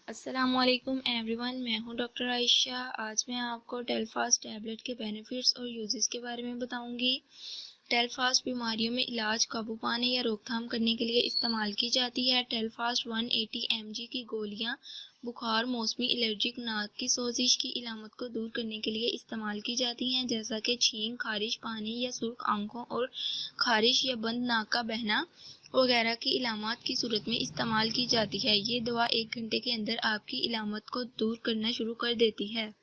अस्सलामुअलैकुम एवरीवन, मैं हूं डॉक्टर आयशा। आज मैं आपको टेलफास्ट टैबलेट के बेनिफिट्स और यूजेस के बारे में बताऊंगी। टेलफास्ट बीमारियों में इलाज, काबू पाने या रोकथाम करने के लिए इस्तेमाल की जाती है। टेलफास्ट 180 mg की गोलियां बुखार, मौसमी एलर्जिक, नाक की सोजिश की इलामत को दूर करने के लिए इस्तेमाल की जाती हैं, जैसा कि छींक, खारिश, पानी या सुर्ख आंखों और खारिश या बंद नाक का बहना वगैरह की इलामात की सूरत में इस्तेमाल की जाती है। ये दवा 1 घंटे के अंदर आपकी इलामत को दूर करना शुरू कर देती है।